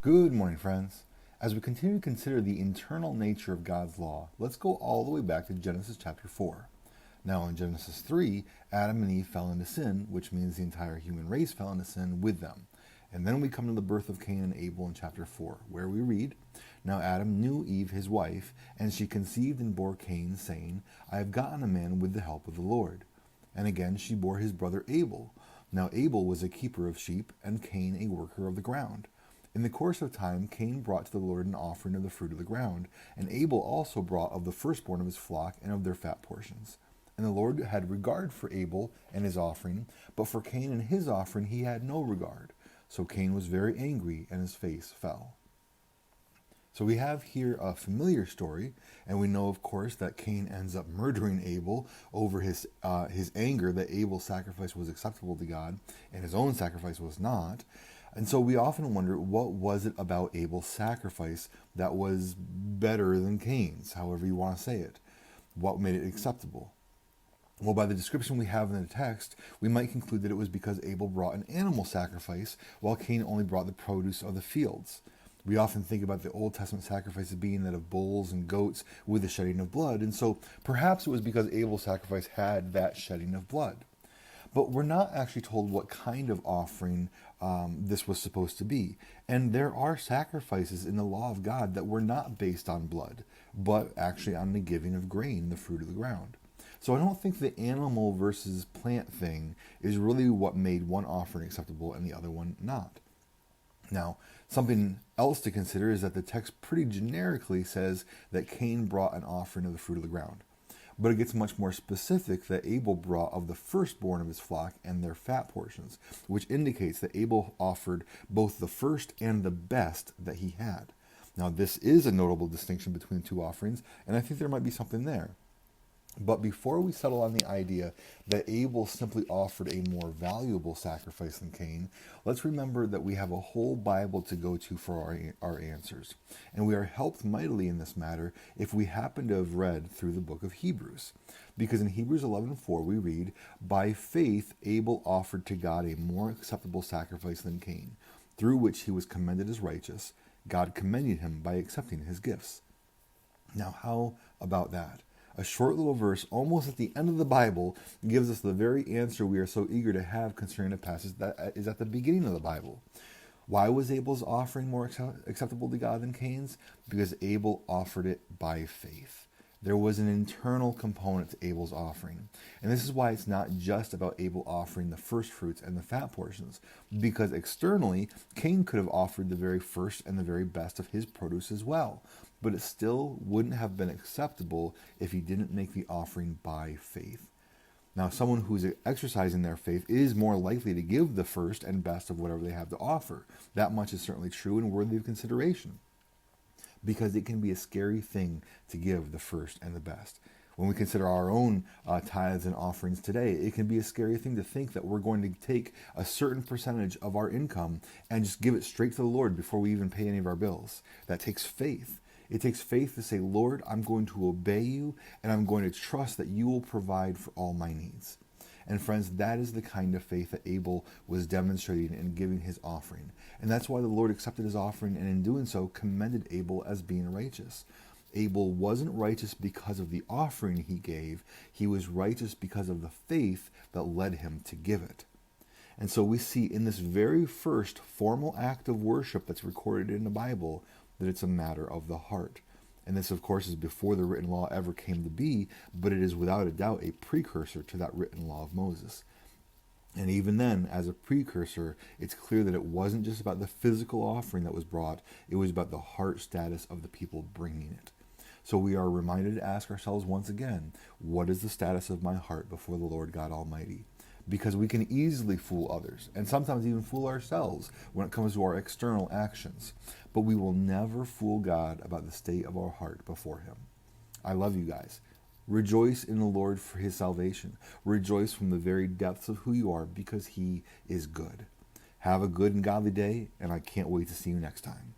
Good morning, friends. As we continue to consider the internal nature of God's law, let's go all the way back to Genesis chapter 4. Now, in Genesis 3, Adam and Eve fell into sin, which means the entire human race fell into sin with them. And then we come to the birth of Cain and Abel in chapter 4, where we read, Now Adam knew Eve his wife, and she conceived and bore Cain, saying, I have gotten a man with the help of the Lord. And again she bore his brother Abel. Now Abel was a keeper of sheep, and Cain a worker of the ground. In the course of time, Cain brought to the Lord an offering of the fruit of the ground, and Abel also brought of the firstborn of his flock and of their fat portions. And the Lord had regard for Abel and his offering, but for Cain and his offering he had no regard. So Cain was very angry, and his face fell. So we have here a familiar story, and we know, of course, that Cain ends up murdering Abel over his anger that Abel's sacrifice was acceptable to God, and his own sacrifice was not. And so we often wonder, what was it about Abel's sacrifice that was better than Cain's, however you want to say it? What made it acceptable? Well, by the description we have in the text, we might conclude that it was because Abel brought an animal sacrifice, while Cain only brought the produce of the fields. We often think about the Old Testament sacrifices being that of bulls and goats with the shedding of blood, and so perhaps it was because Abel's sacrifice had that shedding of blood. But we're not actually told what kind of offering this was supposed to be. And there are sacrifices in the law of God that were not based on blood, but actually on the giving of grain, the fruit of the ground. So I don't think the animal versus plant thing is really what made one offering acceptable and the other one not. Now, something else to consider is that the text pretty generically says that Cain brought an offering of the fruit of the ground. But it gets much more specific that Abel brought of the firstborn of his flock and their fat portions, which indicates that Abel offered both the first and the best that he had. Now, this is a notable distinction between the two offerings, and I think there might be something there. But before we settle on the idea that Abel simply offered a more valuable sacrifice than Cain, let's remember that we have a whole Bible to go to for our answers. And we are helped mightily in this matter if we happen to have read through the book of Hebrews. Because in Hebrews 11:4 we read, By faith Abel offered to God a more acceptable sacrifice than Cain, through which he was commended as righteous. God commended him by accepting his gifts. Now, how about that? A short little verse, almost at the end of the Bible, gives us the very answer we are so eager to have concerning a passage that is at the beginning of the Bible. Why was Abel's offering more acceptable to God than Cain's? Because Abel offered it by faith. There was an internal component to Abel's offering. And this is why it's not just about Abel offering the first fruits and the fat portions. Because externally, Cain could have offered the very first and the very best of his produce as well. But it still wouldn't have been acceptable if he didn't make the offering by faith. Now, someone who's exercising their faith is more likely to give the first and best of whatever they have to offer. That much is certainly true and worthy of consideration, because it can be a scary thing to give the first and the best. When we consider our own tithes and offerings today, it can be a scary thing to think that we're going to take a certain percentage of our income and just give it straight to the Lord before we even pay any of our bills. That takes faith. It takes faith to say, Lord, I'm going to obey you, and I'm going to trust that you will provide for all my needs. And friends, that is the kind of faith that Abel was demonstrating in giving his offering. And that's why the Lord accepted his offering, and in doing so, commended Abel as being righteous. Abel wasn't righteous because of the offering he gave. He was righteous because of the faith that led him to give it. And so we see in this very first formal act of worship that's recorded in the Bible that it's a matter of the heart. And this, of course, is before the written law ever came to be, but it is without a doubt a precursor to that written law of Moses. And even then, as a precursor, it's clear that it wasn't just about the physical offering that was brought, it was about the heart status of the people bringing it. So we are reminded to ask ourselves once again, what is the status of my heart before the Lord God Almighty? Because we can easily fool others, and sometimes even fool ourselves when it comes to our external actions. But we will never fool God about the state of our heart before Him. I love you guys. Rejoice in the Lord for His salvation. Rejoice from the very depths of who you are, because He is good. Have a good and godly day, and I can't wait to see you next time.